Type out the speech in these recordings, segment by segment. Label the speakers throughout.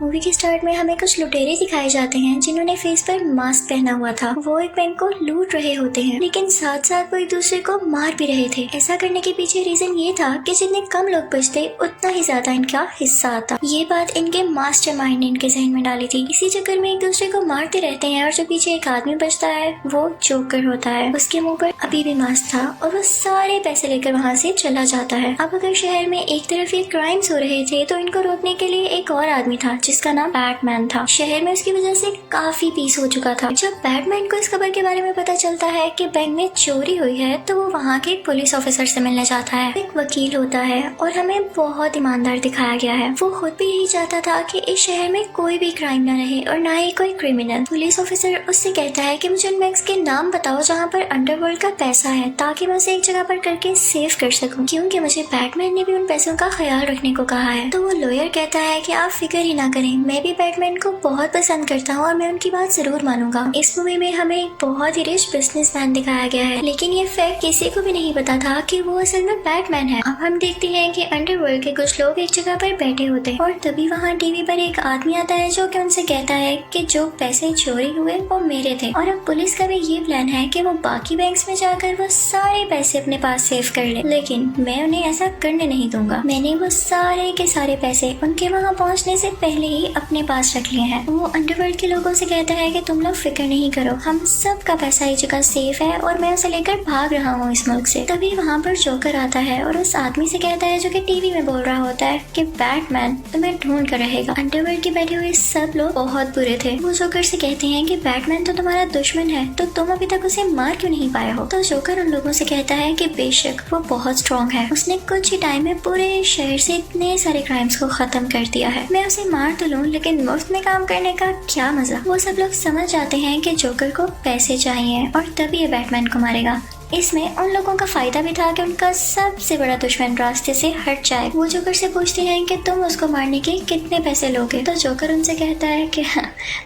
Speaker 1: Movie के start में हमें कुछ लुटेरे दिखाए जाते हैं जिन्होंने फेस पर मास्क पहना हुआ था। वो एक बैंक को लूट रहे होते हैं, लेकिन साथ साथ वो एक दूसरे को मार भी रहे थे। ऐसा करने के पीछे रीजन ये था कि जितने कम लोग बचते उतना ही ज्यादा इनका हिस्सा आता। ये बात इनके मास्टरमाइंड ने इनके जहन में डाली थी। इसी चक्कर में एक दूसरे को मारते रहते हैं और जो पीछे एक आदमी बचता है वो जोकर होता है। उसके मुंह पर अभी भी मास्क था और वो सारे पैसे लेकर वहाँ से चला जाता है। अब अगर शहर में एक तरफ ये क्राइम्स हो रहे थे तो इनको रोकने के लिए एक और आदमी था जिसका नाम बैटमैन था। शहर में उसकी वजह से काफी पीस हो चुका था। जब बैटमैन को इस खबर के बारे में पता चलता है कि बैंक में चोरी हुई है तो वो वहाँ के एक पुलिस ऑफिसर से मिलने जाता है। एक वकील होता है और हमें बहुत ईमानदार दिखाया गया है। वो खुद भी यही चाहता था कि इस शहर में कोई भी क्राइम न रहे और ना ही कोई क्रिमिनल। पुलिस ऑफिसर उससे कहता है कि मुझे उन बैंक्स के नाम बताओ जहाँ पर अंडरवर्ल्ड का पैसा है, ताकि मैं उसे एक जगह पर करके सेव कर सकूं, क्योंकि मुझे बैटमैन ने भी उन पैसों का ख्याल रखने को कहा है। तो वो लॉयर कहता है कि आप फिक्र ही ना करें, मैं भी बैटमैन को बहुत पसंद करता हूँ और मैं उनकी बात जरूर मानूंगा। इस मूवी में हमें एक बहुत ही रिच बिजनेसमैन दिखाया गया है, लेकिन ये फैक्ट किसी को भी नहीं पता था कि वो असल में बैटमैन है। अब हम देखते हैं कि अंडरवर्ल्ड के कुछ लोग एक जगह पर बैठे होते हैं और तभी वहाँ टीवी पर एक आदमी आता है जो कि उनसे कहता है कि जो पैसे चोरी हुए वो मेरे थे। और अब पुलिस का भी ये प्लान है कि वो बाकी बैंक्स में जाकर वो सारे पैसे अपने पास सेव कर ले, लेकिन मैं उन्हें ऐसा करने नहीं दूंगा। मैंने वो सारे के सारे पैसे उनके वहाँ पहुँचने से पहले ही अपने पास रख लिए हैं। वो अंडरवर्ल्ड के लोगों से कहता है कि तुम लोग फिक्र नहीं करो, हम सब का पैसा एक जगह सेफ है और मैं उसे लेकर भाग रहा हूँ इस मुल्क से। तभी वहाँ पर जोकर आता है और उस आदमी से कहता है जो कि टीवी में बोल रहा होता है कि बैटमैन तुम्हें ढूंढ कर रहेगा। अंडरवर्ल्ड के बैठे हुए सब लोग बहुत बुरे थे। वो जोकर से कहते हैं कि बैटमैन तो तुम्हारा दुश्मन है, तो तुम अभी तक उसे मार क्यों नहीं पाए हो। तो जोकर उन लोगों से कहता है कि बेशक वो बहुत स्ट्रॉन्ग है, उसने कुछ ही टाइम में पूरे शहर से इतने सारे क्राइम्स को खत्म कर दिया है। मैं उसे मार तो लूं, लेकिन मुफ्त में काम करने का क्या मजा। वो सब लोग समझ जाते हैं कि जोकर को पैसे चाहिए और तभी ये बैटमैन को मारेगा। इसमें उन लोगों का फायदा भी था कि उनका सबसे बड़ा दुश्मन रास्ते से हट जाए। वो जोकर से पूछते हैं कि तुम उसको मारने के कितने पैसे लोगे। तो जोकर उनसे कहता है कि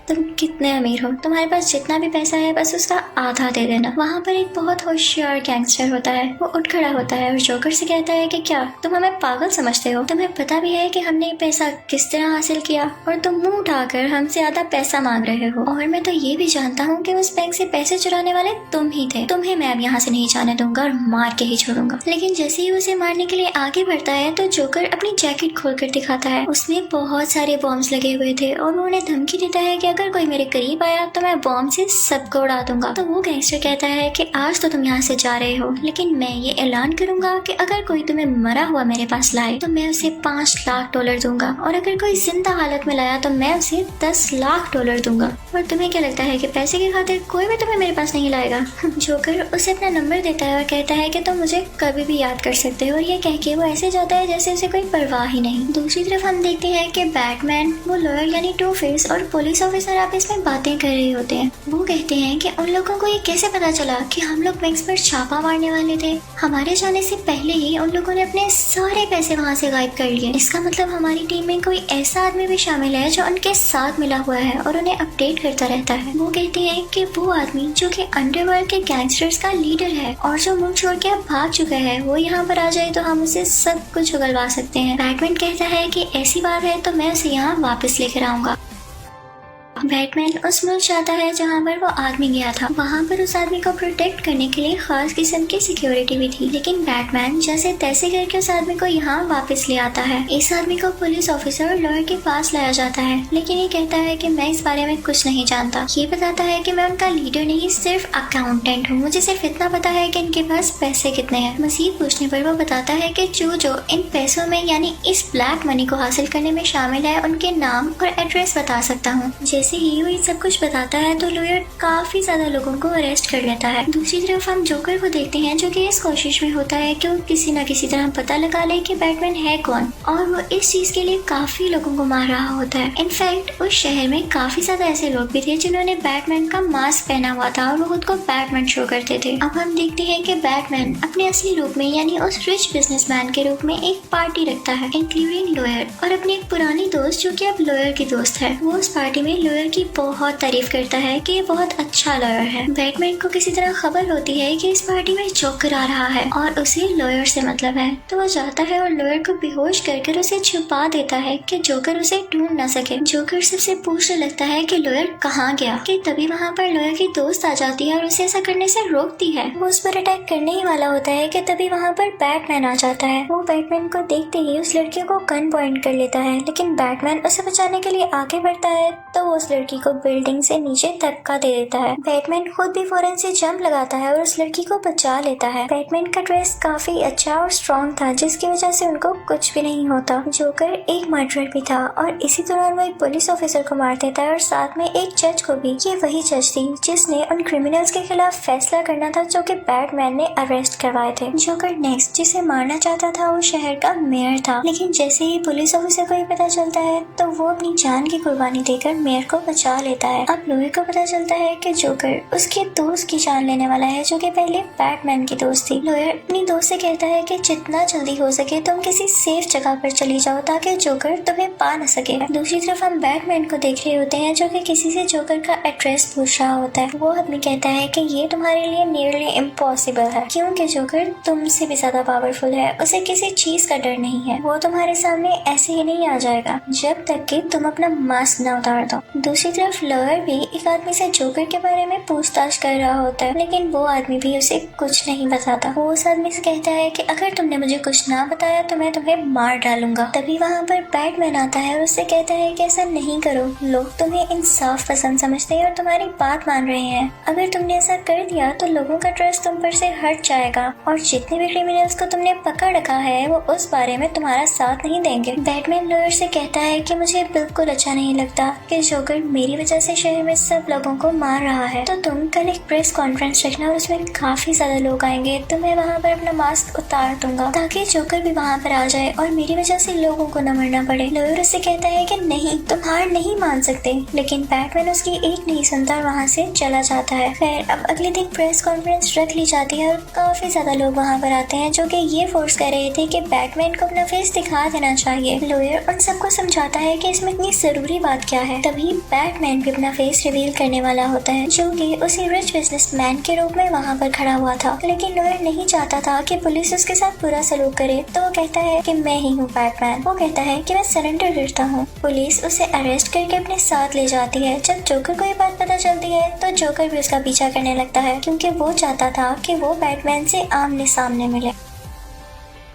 Speaker 1: तुम कितने अमीर हो, तुम्हारे पास जितना भी पैसा है बस उसका आधा दे देना। वहाँ पर एक बहुत होशियार गैंगस्टर होता है, वो उठ खड़ा होता है और जोकर से कहता है कि क्या तुम हमें पागल समझते हो, तुम्हें पता भी है कि हमने पैसा किस तरह हासिल किया और तुम मुंह उठाकर हमसे आधा पैसा मांग रहे हो। और मैं तो ये भी जानता हूँ कि उस बैंक से पैसे चुराने वाले तुम ही थे, तुम्हें मैं अब यहाँ से नहीं जाने दूंगा और मार के ही छोड़ूंगा। लेकिन जैसे ही उसे मारने के लिए आगे बढ़ता है तो जोकर अपनी जैकेट खोलकर दिखाता है। उसमें बहुत सारे बॉम्ब्स लगे हुए थे और वो उन्हें धमकी देता है कि अगर कोई मेरे करीब आया तो मैं बॉम्ब से सबको उड़ा दूंगा। तो वो गैंगस्टर कहता है कि आज तो तुम यहाँ से जा रहे हो, लेकिन मैं ये ऐलान करूंगा कि अगर कोई तुम्हें मरा हुआ मेरे पास लाए तो मैं उसे $5 लाख दूंगा, और अगर कोई जिंदा हालत में लाया तो मैं उसे $10 लाख दूंगा। और तुम्हें क्या लगता है कि पैसे की खातिर कोई भी तुम्हें मेरे पास नहीं लाएगा। जोकर उसे अपना नंबर देता है और कहता है कि तुम मुझे कभी भी याद कर सकते हो, और ये कह के वो ऐसे जाता है जैसे उसे कोई परवाह ही नहीं। दूसरी तरफ हम देखते हैं कि बैटमैन, वो लॉयर यानी टू फेस और पुलिस ऑफिसर आपस में बातें कर रहे होते हैं। वो कहते हैं कि उन लोगों को ये कैसे पता चला कि हम लोग बैंक्स पर छापा मारने वाले थे। हमारे जाने से पहले ही उन लोगों ने अपने सारे पैसे वहाँ से गायब कर लिए। इसका मतलब हमारी टीम में कोई ऐसा आदमी भी शामिल है जो उनके साथ मिला हुआ है और उन्हें अपडेट करता रहता है। वो कहते हैं कि वो आदमी जो कि अंडरवर्ल्ड के गैंगस्टर्स का लीडर है और जो मुल्क छोड़ के अब भाग चुका है, वो यहाँ पर आ जाए तो हम उसे सब कुछ उगलवा सकते हैं। बैटमैन कहता है कि ऐसी बात है तो मैं उसे यहाँ वापस लेकर आऊंगा। बैटमैन उस मुल्क जाता है जहाँ पर वो आदमी गया था। वहाँ पर उस आदमी को प्रोटेक्ट करने के लिए खास किस्म की सिक्योरिटी भी थी, लेकिन बैटमैन जैसे तैसे करके उस आदमी को यहाँ वापस ले आता है। इस आदमी को पुलिस ऑफिसर और लॉयर के पास लाया जाता है, लेकिन ये कहता है कि मैं इस बारे में कुछ नहीं जानता। ये बताता है कि मैं उनका लीडर नहीं, सिर्फ अकाउंटेंट हूँ, मुझे सिर्फ इतना पता है कि इनके पास पैसे कितने हैं। मजीद पूछने पर वो बताता है कि जो इन पैसों में यानी इस ब्लैक मनी को हासिल करने में शामिल है उनके नाम और एड्रेस बता सकता हूँ। जैसे ही वो सब कुछ बताता है तो लॉयर काफी ज्यादा लोगों को अरेस्ट कर लेता है। दूसरी तरफ हम जोकर को देखते हैं जो कि इस कोशिश में होता है कि वो किसी न किसी तरह पता लगा ले कि बैटमैन है कौन, और वो इस चीज के लिए काफी लोगों को मार रहा होता है। इनफैक्ट उस शहर में काफी ज्यादा ऐसे लोग भी थे जिन्होंने बैटमैन का मास्क पहना हुआ था और वो खुद को बैटमैन शो करते थे। अब हम देखते हैं कि बैटमैन अपने असली रूप में यानी उस रिच बिजनेसमैन के रूप में एक पार्टी रखता है, इंक्लूडिंग लॉयर और अपनी एक पुरानी दोस्त जो कि अब लॉयर की दोस्त है। वो उस पार्टी में लॉयर लॉयर की बहुत तारीफ करता है कि ये बहुत अच्छा लॉयर है। बैटमैन को किसी तरह खबर होती है कि इस पार्टी में जोकर आ रहा है और उसे लॉयर से मतलब है, तो वो जाता है और लॉयर को बेहोश कर उसे छुपा देता है कि जोकर उसे ढूंढ न सके। जोकर सबसे पूछने लगता है कि लॉयर कहाँ गया, कि तभी वहाँ पर लॉयर की दोस्त आ जाती है और उसे ऐसा करने से रोकती है। वो उस पर अटैक करने ही वाला होता है कि तभी वहाँ पर बैटमैन आ जाता है। वो बैटमैन को देखते ही उस लड़की को गन पॉइंट कर लेता है, लेकिन बैटमैन उसे बचाने के लिए आगे बढ़ता है तो वो उस लड़की को बिल्डिंग से नीचे धक्का दे देता है। बैटमैन खुद भी फौरन से जंप लगाता है और उस लड़की को बचा लेता है। बैटमैन का ड्रेस काफी अच्छा और स्ट्रॉन्ग था, जिसकी वजह से उनको कुछ भी नहीं होता। जोकर एक मर्डरर भी था और इसी दौरान वो एक पुलिस ऑफिसर को मार देता है और साथ में एक जज को भी। ये वही जज थी जिसने उन क्रिमिनल्स के खिलाफ फैसला करना था जो कि बैटमैन ने अरेस्ट करवाए थे। जोकर नेक्स्ट जिसे मारना चाहता था वो शहर का मेयर था, लेकिन जैसे ही पुलिस ऑफिसर को ये पता चलता है तो वो अपनी जान की कुर्बानी देकर मेयर को बचा लेता है। अब लॉयर को पता चलता है कि जोकर उसके दोस्त की जान लेने वाला है जो कि पहले बैटमैन की दोस्त थी। लॉयर अपनी दोस्त से कहता है कि जितना जल्दी हो सके तुम किसी सेफ जगह पर चली जाओ ताकि जोकर तुम्हें पा न सके। दूसरी तरफ हम बैटमैन को देख रहे होते हैं जो कि किसी से जोकर का एड्रेस पूछ रहा होता है। वो आदमी कहता है कि ये तुम्हारे लिए नियरली इम्पॉसिबल है क्योंकि जोकर तुमसे भी ज्यादा पावरफुल है, उसे किसी चीज का डर नहीं है, वो तुम्हारे सामने ऐसे ही नहीं आ जाएगा जब तक कि तुम अपना मास्क न उतार दो। दूसरी तरफ लॉयर भी एक आदमी से जोकर के बारे में पूछताछ कर रहा होता है, लेकिन वो आदमी भी उसे कुछ नहीं बताता। वो उस आदमी से कहता है कि अगर तुमने मुझे कुछ ना बताया तो मैं तुम्हें मार डालूंगा। तभी वहाँ पर बैटमैन आता है और उससे कहता है कि ऐसा नहीं करो, लोग तुम्हें इंसाफ पसंद समझते हैं और तुम्हारी बात मान रहे हैं। अगर तुमने ऐसा कर दिया तो लोगों का ट्रस्ट तुम पर से हट जाएगा और जितने भी क्रिमिनल्स को तुमने पकड़ रखा है वो उस बारे में तुम्हारा साथ नहीं देंगे। बैटमैन लॉयर से कहता है कि मुझे बिल्कुल अच्छा नहीं लगता कि जोकर मेरी वजह से शहर में सब लोगों को मार रहा है, तो तुम कल एक प्रेस कॉन्फ्रेंस रखना और उसमें काफी ज्यादा लोग आएंगे, तो मैं वहाँ पर अपना मास्क उतार दूंगा ताकि जोकर भी वहाँ पर आ जाए और मेरी वजह से लोगों को न मरना पड़े। लॉयर उससे कहता है कि नहीं, तुम हार नहीं मान सकते, लेकिन बैटमैन उसकी एक नहीं सुनता और वहाँ से चला जाता है। फिर अब अगले दिन प्रेस कॉन्फ्रेंस रख ली जाती है और काफी ज्यादा लोग वहाँ पर आते हैं जो कि ये फोर्स कर रहे थे कि बैटमैन को अपना फेस दिखा देना चाहिए। लॉयर उन सबको समझाता है कि इसमें इतनी जरूरी बात क्या है। तभी बैटमैन भी अपना फेस रिवील करने वाला होता है जो कि उसी रिच बिजनेसमैन के रूप में वहाँ पर खड़ा हुआ था, लेकिन लॉयर नहीं चाहता था कि पुलिस उसके साथ बुरा सलूक करे, तो वो कहता है कि मैं ही हूँ बैटमैन। वो कहता है कि मैं सरेंडर करता हूँ। पुलिस उसे अरेस्ट करके अपने साथ ले जाती है। जब जोकर को ये बात पता चलती है तो जोकर भी उसका पीछा करने लगता है क्योंकि वो चाहता था कि वो बैटमैन से आमने सामने मिले।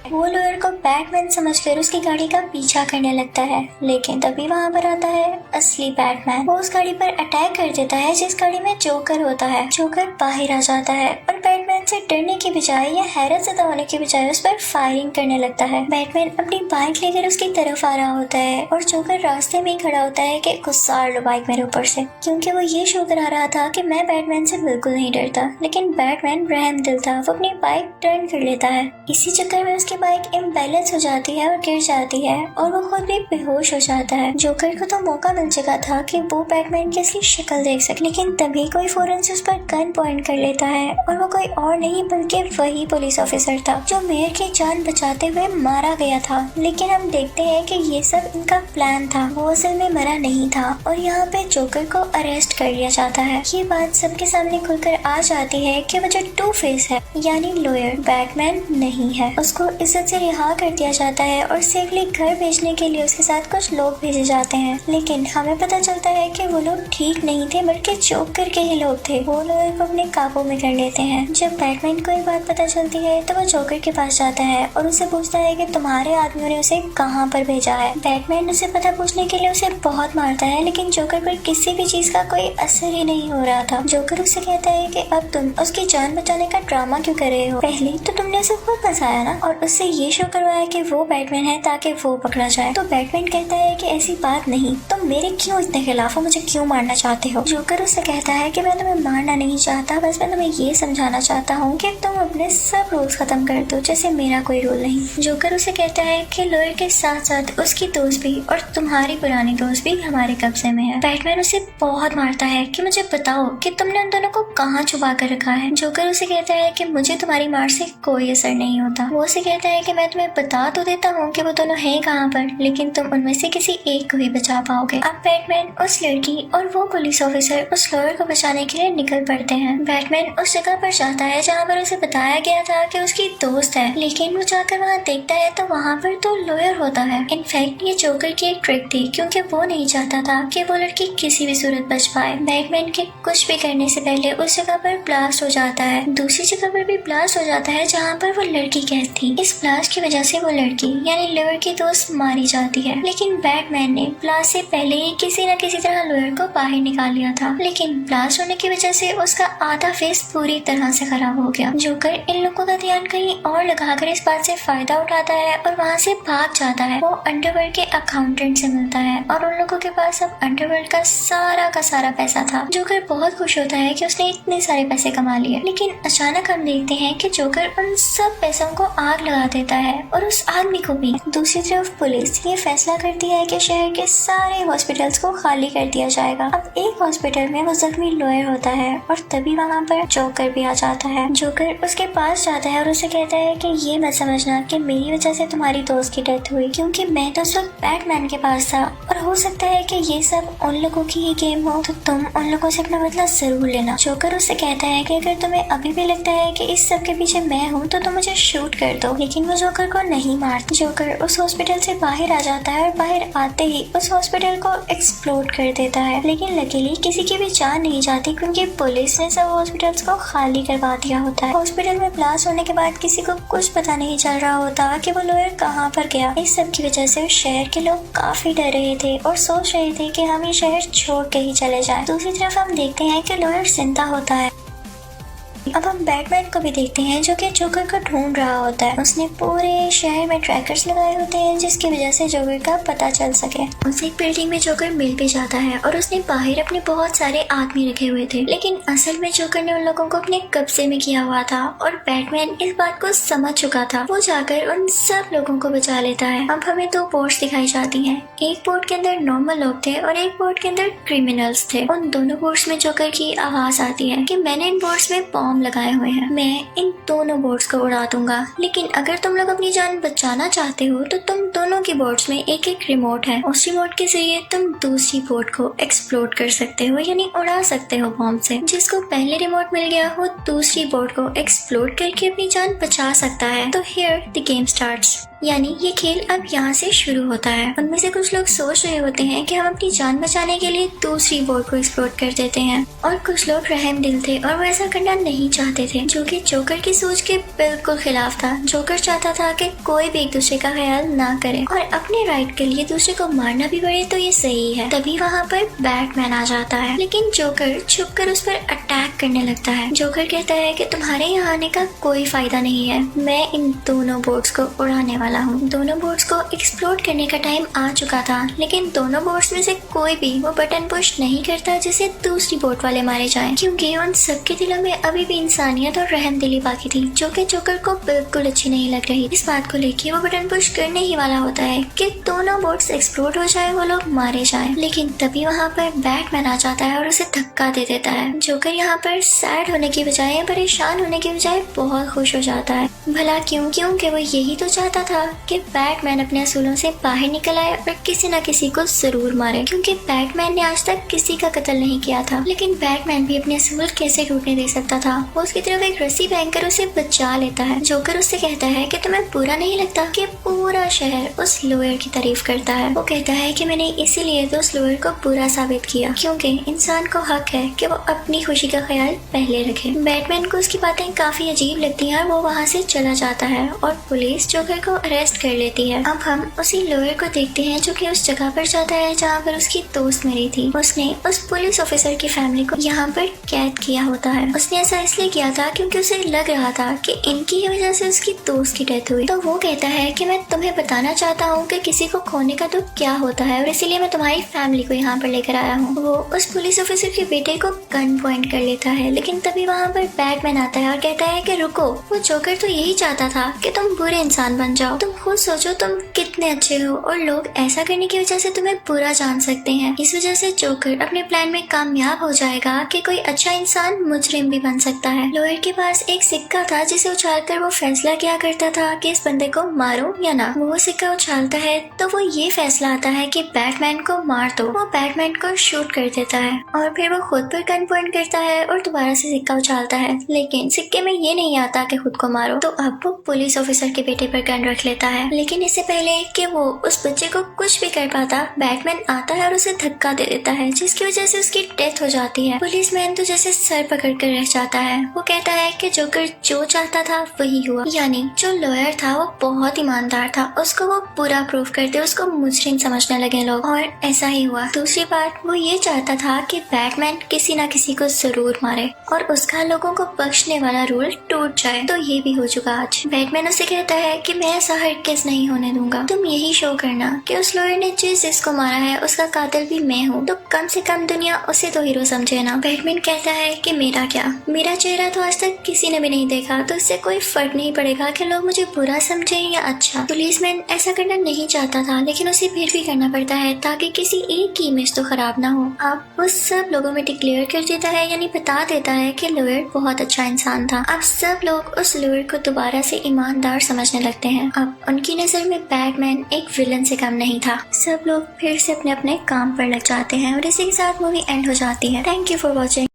Speaker 1: वो लॉयर को बैटमैन समझकर उसकी गाड़ी का पीछा करने लगता है, लेकिन तभी वहाँ पर आता है असली बैटमैन। वो उस गाड़ी पर अटैक कर देता है जिस गाड़ी में जोकर होता है। जोकर बाहर आ जाता है और बैटमैन से डरने की बजाय या हैरत ज़दा होने की बजाय उस पर फायरिंग करने लगता है। बैटमैन अपनी बाइक लेकर उसकी तरफ आ रहा होता है और जोकर रास्ते में ही खड़ा होता है कि गुस्सार लो बाइक मेरे ऊपर से, क्योंकि वो ये शो करा रहा था कि मैं बैटमैन से बिल्कुल नहीं डरता। लेकिन बैटमैन रहम दिल था, वो अपनी बाइक टर्न कर लेता है। इसी चक्कर में उसकी बाइक इम्बैलेंस हो जाती है और गिर जाती है और वो खुद भी बेहोश हो जाता है। जोकर को तो मौका मिल चुका था कि वो बैटमैन की असली शक्ल देख सके, लेकिन तभी कोई फौरन से उस पर गन पॉइंट कर लेता है और वो कोई और नहीं बल्कि वही पुलिस ऑफिसर था जो मेयर की जान बचाते हुए मारा गया था। लेकिन हम देखते हैं कि ये सब इनका प्लान था, वो असल में मरा नहीं था और यहाँ पे जोकर को अरेस्ट कर लिया जाता है। ये बात सबके सामने खुलकर आ जाती है कि वो जो टू फेस है यानी लॉयर बैटमैन नहीं है। उसको इज्जत से रिहा कर दिया जाता है और सेफली घर भेजने के लिए उसके साथ कुछ लोग भेजे जाते हैं, लेकिन हमें पता चलता है कि वो लोग ठीक नहीं थे बल्कि जोकर के ही लोग थे। वो लॉयर को अपने काबू में कर लेते हैं। जब बैटमैन को ये बात पता चलती है तो वो जोकर के पास जाता है और उससे पूछता है कि तुम्हारे आदमियों ने उसे कहाँ पर भेजा है। बैटमैन उसे पता पूछने के लिए उसे बहुत मारता है, लेकिन जोकर पर किसी भी चीज का कोई असर ही नहीं हो रहा था। जोकर उससे कहता है कि अब तुम उसकी जान बचाने का ड्रामा क्यों कर रहे हो, पहले तो तुमने उसे खुद फंसाया ना और उससे ये शो करवाया कि वो बैटमैन है ताकि वो पकड़ा जाए। तो बैटमैन कहता है कि ऐसी बात नहीं, तुम मेरे क्यों इतने खिलाफ हो, मुझे क्यों मारना चाहते हो। जोकर उससे कहता है कि मैं तुम्हें मारना नहीं चाहता, बस मैं तुम्हें ये समझाना चाहता हूँ कि तुम अपने सब रूल्स खत्म कर दो जैसे मेरा कोई रूल नहीं। जोकर उसे कहता है कि लॉयर के साथ साथ उसकी दोस्त भी और तुम्हारी पुरानी दोस्त भी हमारे कब्जे में है। बैटमैन उसे बहुत मारता है कि मुझे बताओ कि तुमने उन दोनों को कहाँ छुपा कर रखा है। जोकर उसे कहता है कि मुझे तुम्हारी मार से कोई असर नहीं होता। वो उसे कहता कहता है कि मैं तुम्हें बता तो देता हूँ कि वो दोनों हैं कहाँ पर, लेकिन तुम उनमें से किसी एक को ही बचा पाओगे। अब बैटमैन उस लड़की और वो पुलिस ऑफिसर उस लॉयर को बचाने के लिए निकल पड़ते हैं। बैटमैन उस जगह पर जाता है जहाँ पर उसे बताया गया था कि उसकी दोस्त है, लेकिन वो जाकर वहाँ देखता है तो वहाँ पर तो लॉयर होता है। इनफैक्ट ये जोकर की एक ट्रिक थी, क्योंकि वो नहीं चाहता था कि वो लड़की किसी भी सूरत बच पाए। बैटमैन के कुछ भी करने से पहले उस जगह पर ब्लास्ट हो जाता है। दूसरी जगह पर भी ब्लास्ट हो जाता है जहाँ पर वो लड़की कैद थी। इस ब्लास्ट की वजह से वो लड़की यानी लॉयर की दोस्त मारी जाती है, लेकिन बैटमैन ने ब्लास्ट से पहले ही किसी न किसी तरह लॉयर को बाहर निकाल लिया था। लेकिन ब्लास्ट होने की वजह से उसका आधा फेस पूरी तरह से खराब हो गया। जोकर इन लोगों का ध्यान कहीं और लगाकर इस बात से फायदा उठाता है और वहाँ से भाग जाता है। वो अंडरवर्ल्ड के अकाउंटेंट से मिलता है और उन लोगों के पास अब अंडरवर्ल्ड का सारा पैसा था। जोकर बहुत खुश होता है कि उसने इतने सारे पैसे कमा लिए, लेकिन अचानक हम देखते हैं कि जोकर उन सब पैसों को आग लगा देता है और उस आदमी को भी। दूसरी तरफ पुलिस ये फैसला करती है कि शहर के सारे हॉस्पिटल्स को खाली कर दिया जाएगा। अब एक हॉस्पिटल में वो जख्मी लॉयर होता है और तभी वहाँ पर जोकर भी आ जाता है। जोकर उसके पास जाता है और उसे कहता है कि ये मत समझना कि मेरी वजह से तुम्हारी दोस्त की डेथ हुई, क्योंकि मैं तो उस वक्त बैटमैन के पास था और हो सकता है कि ये सब उन लोगों की ही गेम हो, तो तुम उन लोगों से अपना बदला जरूर लेना। जोकर उससे कहता है कि अगर तुम्हें अभी भी लगता है कि इस सब के पीछे मैं हूँ तो तुम मुझे शूट कर दो, लेकिन वो जोकर को नहीं मारता। जोकर उस हॉस्पिटल से बाहर आ जाता है और बाहर आते ही उस हॉस्पिटल को एक्सप्लोड कर देता है, लेकिन लकीली किसी की भी जान नहीं जाती क्योंकि पुलिस ने सब हॉस्पिटल्स को खाली करवा दिया होता है। हॉस्पिटल में ब्लास्ट होने के बाद किसी को कुछ पता नहीं चल रहा होता कि वो लॉयर कहाँ पर गया। इस सब की वजह से शहर के लोग काफी डर रहे थे और सोच रहे थे कि हम ये शहर छोड़ के ही चले जाएं। दूसरी तरफ हम देखते हैं कि लॉयर जिंदा होता है। अब हम बैटमैन को भी देखते हैं जो कि जोकर को ढूंढ रहा होता है। उसने पूरे शहर में ट्रैकर्स लगाए होते हैं जिसकी वजह से जोकर का पता चल सके। उसे एक बिल्डिंग में जोकर मिल भी जाता है और उसने बाहर अपने बहुत सारे आदमी रखे हुए थे, लेकिन असल में जोकर ने उन लोगों को अपने कब्जे में किया हुआ था और बैटमैन इस बात को समझ चुका था। वो जाकर उन सब लोगों को बचा लेता है। अब हमें दो बोर्ड्स दिखाई जाती हैं। एक बोर्ड के अंदर नॉर्मल लोग थे और एक बोर्ड के अंदर क्रिमिनल्स थे। उन दोनों बोर्ड्स में जोकर की आवाज आती है कि मैंने इन बोर्ड्स में बॉम्ब लगाए हुए हैं, मैं इन दोनों बोर्ड्स को उड़ा दूंगा, लेकिन अगर तुम लोग अपनी जान बचाना चाहते हो तो तुम दोनों की बोर्ड्स में एक एक रिमोट है। उस रिमोट के जरिए तुम दूसरी बोर्ड को एक्सप्लोड कर सकते हो यानी उड़ा सकते हो बॉम्ब से। जिसको पहले रिमोट मिल गया वो दूसरी बोर्ड को एक्सप्लोड करके अपनी जान बचा सकता है। तो हियर द गेम स्टार्ट्स, यानी ये खेल अब यहाँ से शुरू होता है। उनमें से कुछ लोग सोच रहे होते हैं कि हम अपनी जान बचाने के लिए दूसरी बोर्ड को एक्सप्लोड कर देते हैं और कुछ लोग रहम दिल थे और वो ऐसा करना नहीं चाहते थे, जो कि जोकर की सोच के बिल्कुल खिलाफ था। जोकर चाहता था कि कोई भी एक दूसरे का ख्याल ना करे और अपने राइट के लिए दूसरे को मारना भी पड़े तो ये सही है। तभी वहाँ पर बैटमैन आ जाता है, लेकिन जोकर छुप कर उस पर अटैक करने लगता है। जोकर कहता है कि तुम्हारे यहाँ आने का कोई फायदा नहीं है, मैं इन दोनों बोर्ड्स को उड़ाने वाला हूँ। दोनों बोर्ड्स को एक्सप्लोड करने का टाइम आ चुका था, लेकिन दोनों बोर्ड्स में से कोई भी वो बटन पुश नहीं करता जिससे दूसरी बोर्ड वाले मारे जाएं, क्योंकि उन सबके दिलों में अभी भी इंसानियत और रहमदिली बाकी थी, जो कि जोकर को बिल्कुल अच्छी नहीं लग रही। इस बात को लेके वो बटन पुश करने ही वाला होता है कि दोनों बोर्ड्स एक्सप्लोड हो जाए, वो लोग मारे जाएं, लेकिन तभी वहाँ पर बैटमैन आ जाता है और उसे धक्का दे देता है। जोकर यहाँ पर सैड होने की बजाय, परेशान होने की बजाय बहुत खुश हो जाता है। भला क्यों? क्योंकि वो यही तो चाहता था कि बैटमैन अपने असूलों से बाहर निकल आए और किसी न किसी को जरूर मारे, क्योंकि बैटमैन ने आज तक किसी का कत्ल नहीं किया था। लेकिन बैटमैन भी अपने असूल कैसे टूटने दे सकता था। वो उसकी तरफ एक रस्सी बांधकर उसे बचा लेता है। जोकर उससे कहता है कि तुम्हें बुरा नहीं लगता कि पूरा शहर उस लॉयर की तारीफ करता है। वो कहता है कि मैंने इसीलिए तो उस लॉयर को बुरा साबित किया, क्योंकि इंसान को हक है कि वो अपनी खुशी का ख्याल पहले रखे। बैटमैन को उसकी बातें काफी अजीब लगती हैं और वो वहाँ से चला जाता है और पुलिस जोकर को अरेस्ट कर लेती है। अब हम उसी लॉयर को देखते हैं जो कि उस जगह पर जाता है जहाँ पर उसकी दोस्त मरी थी। उसने उस पुलिस ऑफिसर की फैमिली को यहाँ पर कैद किया होता है। उसने ऐसा इसलिए किया था क्योंकि उसे लग रहा था कि इनकी वजह से उसकी दोस्त की डेथ हुई। तो वो कहता है कि मैं तुम्हें बताना चाहता हूँ कि किसी को खोने का दुख क्या होता है और इसीलिए मैं तुम्हारी फैमिली को यहाँ पर लेकर आया हूँ। वो उस पुलिस ऑफिसर के बेटे को गन पॉइंट कर लेता है, लेकिन तभी वहाँ पर बैटमैन आता है और कहता है कि रुको, वो जोकर तो यही चाहता था कि तुम बुरे इंसान बन जाओ। तुम खुद सोचो तुम कितने अच्छे हो और लोग ऐसा करने की वजह से तुम्हें बुरा जान सकते हैं। इस वजह से जोकर अपने प्लान में कामयाब हो जाएगा कि कोई अच्छा इंसान मुजरिम भी बन सकता है। लॉयर के पास एक सिक्का था जिसे उछालकर वो फैसला किया करता था कि इस बंदे को मारो या ना। वो सिक्का उछालता है तो वो ये फैसला आता है कि बैटमैन को मार दो। वो बैटमैन को शूट कर देता है और फिर वो खुद पर गन पॉइंट करता है और दोबारा से सिक्का उछालता है, लेकिन सिक्के में ये नहीं आता कि खुद को मारो। तो अब वो पुलिस ऑफिसर के बेटे पर गन रख लेता है, लेकिन इससे पहले कि वो उस बच्चे को कुछ भी कर पाता, बैटमैन आता है और उसे धक्का दे देता है, जिसकी वजह से उसकी डेथ हो जाती है। पुलिसमैन तो जैसे सर पकड़ कर रह जाता है। वो कहता है कि जोकर जो चाहता था वही हुआ, यानी जो लॉयर था वो बहुत ईमानदार था, उसको वो बुरा प्रूव करते, उसको मुजरिम समझने लगे लोग, और ऐसा ही हुआ। दूसरी बात, वो ये चाहता था कि बैटमैन किसी ना किसी को जरूर मारे और उसका लोगों को बख्शने वाला रूल टूट जाए। तो ये भी हो चुका आज। बैटमैन उसे कहता है कि मैं ऐसा हरगिज़ नहीं होने दूंगा, तुम यही शो करना कि उस लॉयर ने जिसको मारा है उसका कातिल भी मैं हूँ, तो कम से कम दुनिया उसे तो हीरो समझे ना। बैटमैन कहता है कि मेरा क्या, मेरा चेहरा तो आज तक किसी ने भी नहीं देखा, तो इससे कोई फर्क नहीं पड़ेगा कि लोग मुझे बुरा समझे या अच्छा। पुलिसमैन ऐसा करना नहीं चाहता था, लेकिन उसे फिर भी करना पड़ता है ताकि किसी एक की इमेज तो खराब ना हो। अब वो सब लोगों में डिक्लेयर कर देता है, यानी बता देता है कि लॉयर बहुत अच्छा इंसान था। अब सब लोग उस लॉयर को दोबारा से ईमानदार समझने लगते हैं। अब उनकी नजर में बैटमैन एक विलन से कम नहीं था। सब लोग फिर से अपने अपने काम पर लग जाते हैं और इसी के साथ मूवी एंड हो जाती है। Thank you for watching.